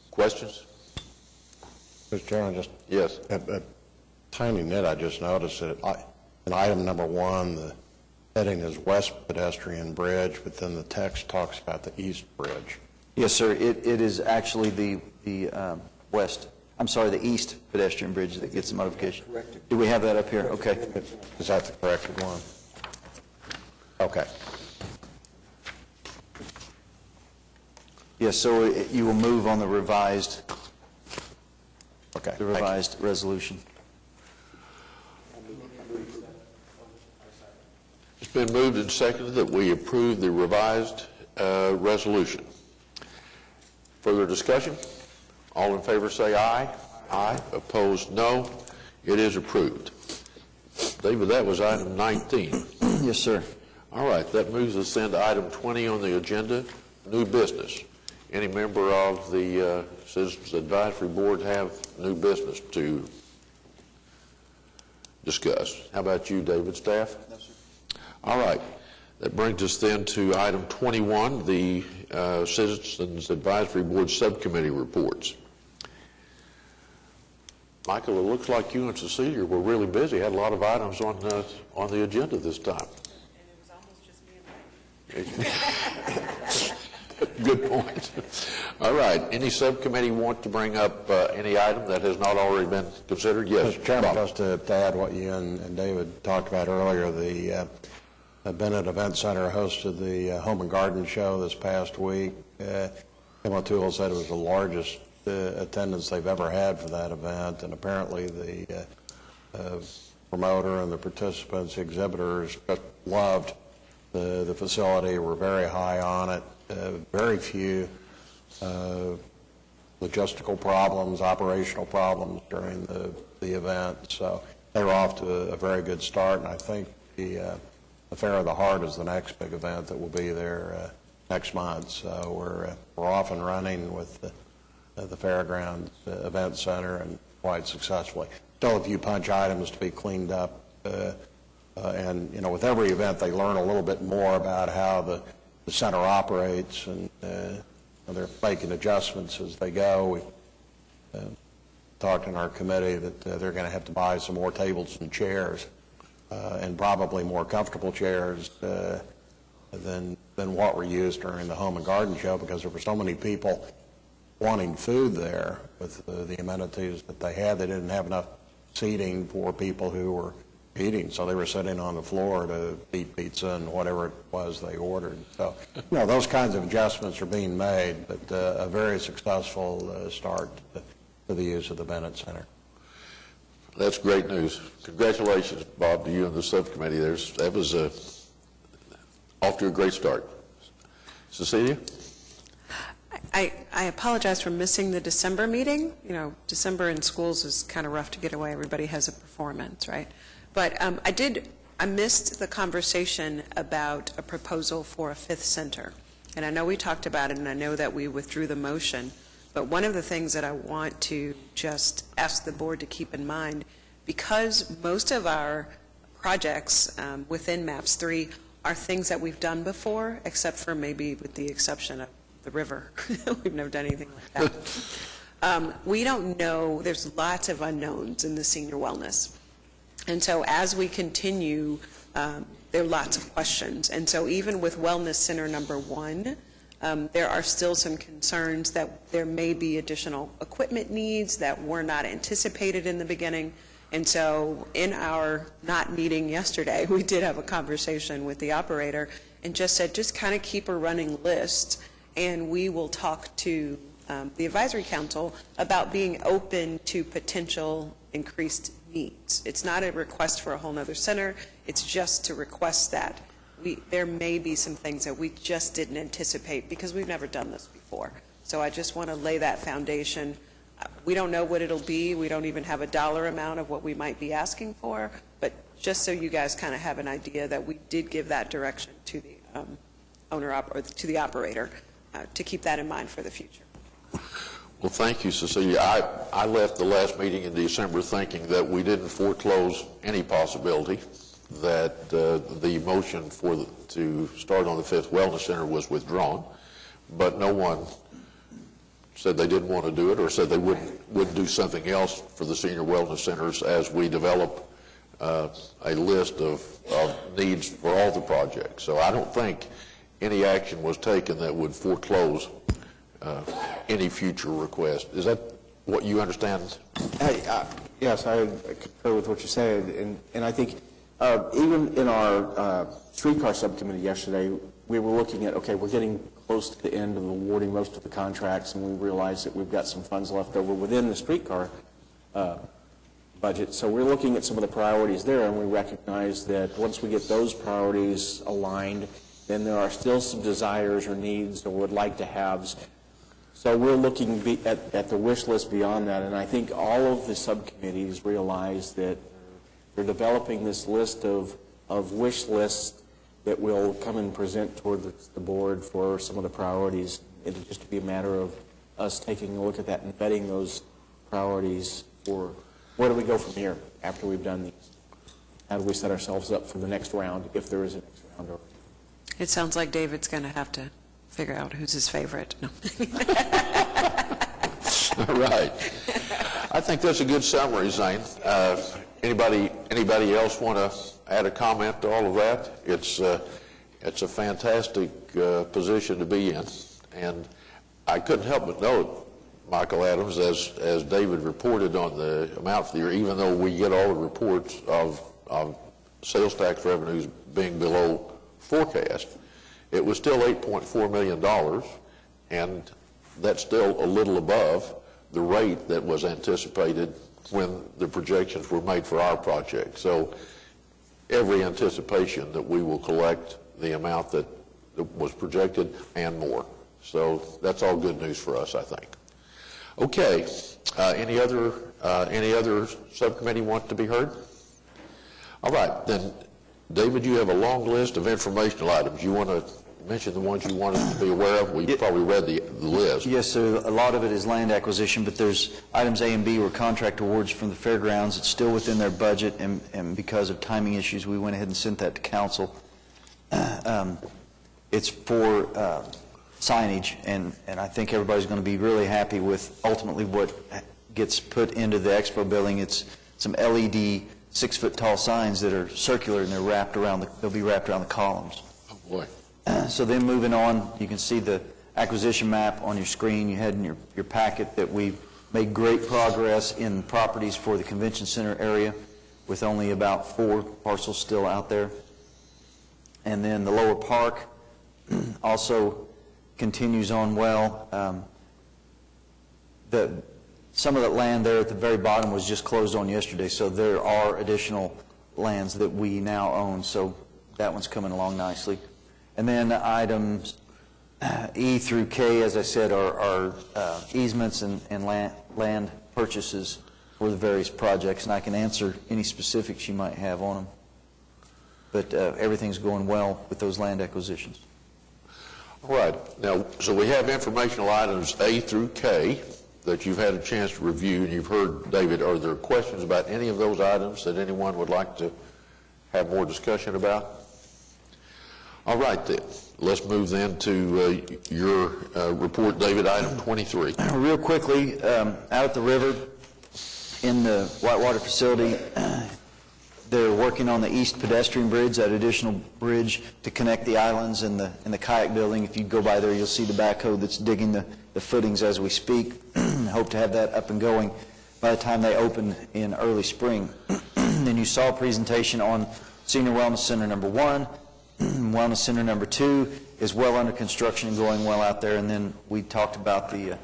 A: Questions?
G: Mr. Chairman, just
A: Yes.
G: a tiny nit I just noticed that in item number 1, the heading is West Pedestrian Bridge, but then the text talks about the East Bridge.
B: Yes, sir. It is actually the the east pedestrian bridge that gets the modification. Do we have that up here? Okay.
G: Is that the corrected one? Okay.
B: Yes, so you will move on the revised
G: Okay.
B: The revised resolution.
A: It's been moved and seconded that we approve the revised resolution. Further discussion? All in favor say aye. Aye. Opposed, no. It is approved. David, that was item 19.
B: Yes, sir.
A: All right, that moves us then to item 20 on the agenda, new business. Any member of the Citizens Advisory Board have new business to discuss? How about you, David, staff? No, sir. All right. That brings us then to item 21, the Citizens Advisory Board Subcommittee reports. Michael, it looks like you and Cecilia were really busy, had a lot of items on the agenda this time.
I: And it was almost just me and Mike.
A: Good point. All right. Any subcommittee want to bring up any item that has not already been considered? Yes,
G: Mr. Chairman,
A: Bob.
G: just to add what you and David talked about earlier, the Bennett Event Center hosted the Home and Garden Show this past week. Kim O'Toole said it was the largest attendance they've ever had for that event, and apparently the promoter and the participants, the exhibitors, just loved the facility, were very high on it. Very few logistical problems, operational problems during the event. So they were off to a very good start, and I think the Fair of the Heart is the next big event that will be there next month. So we're off and running with the Fairgrounds Event Center, and quite successfully. Still a few punch items to be cleaned up, and with every event they learn a little bit more about how the center operates, and they're making adjustments as they go. We talked in our committee that they're going to have to buy some more tables and chairs, and probably more comfortable chairs than what were used during the Home and Garden Show, because there were so many people wanting food there with the amenities that they had. They didn't have enough seating for people who were eating, so they were sitting on the floor to eat pizza and whatever it was they ordered. So, those kinds of adjustments are being made, but a very successful start to the use of the Bennett Center.
A: That's great news. Congratulations, Bob, to you and the subcommittee. That was off to a great start. Cecilia?
I: I apologize for missing the December meeting. December in schools is kind of rough to get away. Everybody has a performance, right? But I missed the conversation about a proposal for a fifth center. And I know we talked about it, and I know that we withdrew the motion. But one of the things that I want to just ask the board to keep in mind, because most of our projects within MAPS 3 are things that we've done before, except for maybe with the exception of the river. We've never done anything like that. We don't know. There's lots of unknowns in the senior wellness. And so as we continue, there are lots of questions. And so even with Wellness Center number 1, there are still some concerns that there may be additional equipment needs that were not anticipated in the beginning. And so in our not meeting yesterday, we did have a conversation with the operator and just said, just kind of keep a running list, and we will talk to the advisory council about being open to potential increased needs. It's not a request for a whole nother center. It's just to request that. There may be some things that we just didn't anticipate because we've never done this before. So I just want to lay that foundation. We don't know what it'll be. We don't even have a dollar amount of what we might be asking for, but just so you guys kind of have an idea that we did give that direction to the to the operator to keep that in mind for the future.
A: Well, thank you, Cecilia. I left the last meeting in December thinking that we didn't foreclose any possibility that the motion to start on the fifth wellness center was withdrawn, but no one said they didn't want to do it or said they wouldn't do something else for the senior wellness centers as we develop a list of needs for all the projects. So I don't think any action was taken that would foreclose any future request. Is that what you understand?
D: Yes, I concur with what you said, and I think even in our streetcar subcommittee yesterday, we were looking at, okay, we're getting close to the end of awarding most of the contracts, and we realized that we've got some funds left over within the streetcar budget. So we're looking at some of the priorities there, and we recognize that once we get those priorities aligned, then there are still some desires or needs or would like to haves. So we're looking at the wish list beyond that, and I think all of the subcommittees realize that they're developing this list of wish lists that will come and present toward the board for some of the priorities. It'll just be a matter of us taking a look at that and vetting those priorities for where do we go from here after we've done these. How do we set ourselves up for the next round, if there is a next round? Or
I: It sounds like David's going to have to figure out who's his favorite. No.
A: Right. I think that's a good summary, Zane. Anybody else want to add a comment to all of that? It's a fantastic position to be in, and I couldn't help but note, Michael Adams, as David reported on the amount for the year, even though we get all the reports of sales tax revenues being below forecast, it was still $8.4 million, and that's still a little above the rate that was anticipated when the projections were made for our project. So every anticipation that we will collect the amount that was projected and more. So that's all good news for us, I think. Okay, any other subcommittee want to be heard? All right, then, David, you have a long list of informational items. You want to mention the ones you want us to be aware of? We've probably read the list.
B: Yes, sir. A lot of it is land acquisition, but there's items A and B were contract awards from the fairgrounds. It's still within their budget, and because of timing issues, we went ahead and sent that to council. It's for signage, and I think everybody's going to be really happy with ultimately what gets put into the expo building. It's some LED 6-foot-tall signs that are circular, and they'll be wrapped around the columns.
A: Oh, boy.
B: So then moving on, you can see the acquisition map on your screen. You had in your packet that we've made great progress in properties for the convention center area, with only about 4 parcels still out there. And then the lower park also continues on well. Some of that land there at the very bottom was just closed on yesterday, so there are additional lands that we now own, so that one's coming along nicely. And then items E through K, as I said, are easements and land purchases for the various projects, and I can answer any specifics you might have on them. But everything's going well with those land acquisitions.
A: All right. Now, so we have informational items A through K that you've had a chance to review, and you've heard David. Are there questions about any of those items that anyone would like to have more discussion about? All right, then. Let's move then to your report, David, item 23.
B: Real quickly, out at the river in the Whitewater facility, they're working on the east pedestrian bridge, that additional bridge to connect the islands and the kayak building. If you go by there, you'll see the backhoe that's digging the footings as we speak. Hope to have that up and going by the time they open in early spring. Then you saw a presentation on Senior Wellness Center number 1. Wellness Center number 2 is well under construction and going well out there. And then we talked about the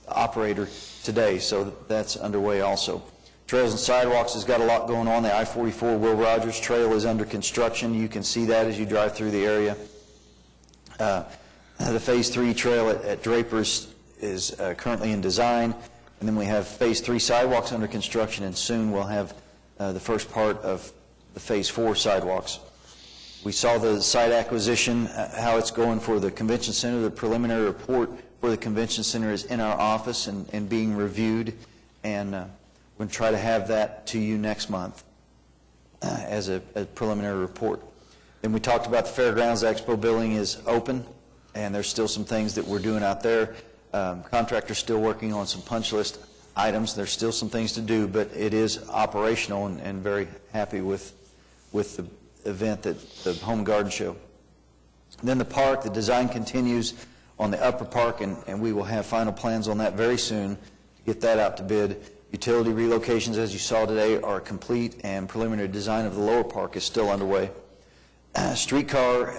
B: operator today, so that's underway also. Trails and Sidewalks has got a lot going on. The I-44 Will Rogers Trail is under construction. You can see that as you drive through the area. The Phase 3 trail at Drapers is currently in design. And then we have Phase 3 sidewalks under construction, and soon we'll have the first part of the Phase 4 sidewalks. We saw the site acquisition, how it's going for the convention center. The preliminary report for the convention center is in our office and being reviewed, and we're going to try to have that to you next month as a preliminary report. Then we talked about the Fairgrounds. The Expo building is open, and there's still some things that we're doing out there. Contractor's still working on some punch list items. There's still some things to do, but it is operational, and very happy with the event, that the Home Garden Show. Then the park, the design continues on the upper park, and we will have final plans on that very soon to get that out to bid. Utility relocations, as you saw today, are complete, and preliminary design of the lower park is still underway. Streetcar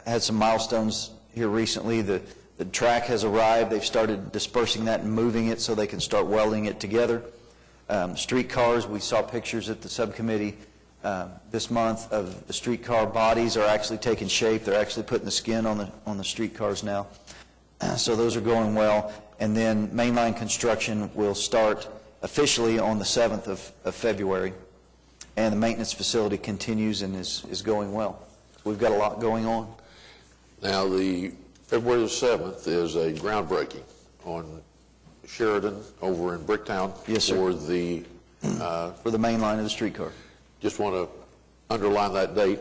B: had some milestones here recently. The track has arrived. They've started dispersing that and moving it so they can start welding it together. Streetcars, we saw pictures at the subcommittee this month of the streetcar bodies are actually taking shape. They're actually putting the skin on the streetcars now. So those are going well. And then mainline construction will start officially on the 7th of February. And the maintenance facility continues and is going well. We've got a lot going on.
A: Now, the February the 7th is a groundbreaking on Sheridan over in Bricktown.
B: Yes, sir.
A: For the,
B: For the main line of the streetcar.
A: just want to underline that date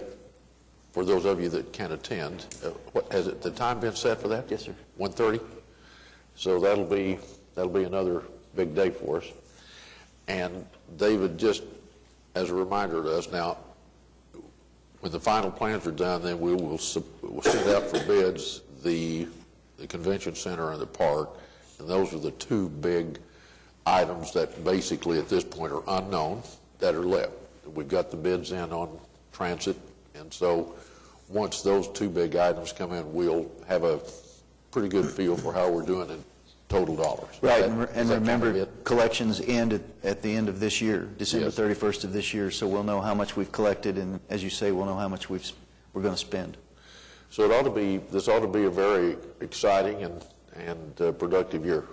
A: for those of you that can attend. Has the time been set for that?
B: Yes, sir.
A: 1:30? So that'll be another big day for us. And David, just as a reminder to us now, when the final plans are done, then we'll send out for bids the convention center and the park, and those are the two big items that basically at this point are unknown that are left. We've got the bids in on transit, and so once those two big items come in, we'll have a pretty good feel for how we're doing in total dollars.
B: Right,
A: Is
B: and
A: that kind of
B: remember,
A: it?
B: collections end at the end of this year, December
A: Yes.
B: 31st of this year, so we'll know how much we've collected, and as you say, we'll know how much we're going to spend.
A: So this ought to be a very exciting and productive year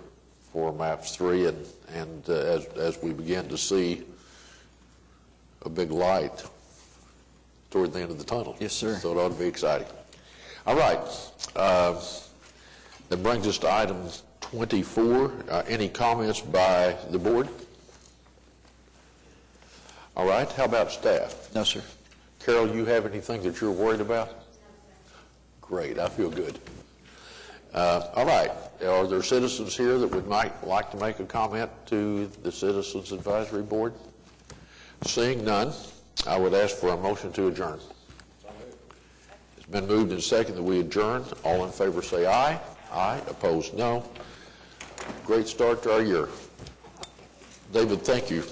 A: for MAPS 3, and as we begin to see a big light toward the end of the tunnel.
B: Yes, sir.
A: So it ought to be exciting. All right. That brings us to item 24. Any comments by the board? All right. How about staff?
B: No, sir.
A: Carol, you have anything that you're worried about? Great. I feel good. All right. Are there citizens here that would like to make a comment to the Citizens Advisory Board? Seeing none, I would ask for a motion to adjourn. It's been moved and seconded that we adjourn. All in favor say aye. Aye. Opposed, no. Great start to our year. David, thank you.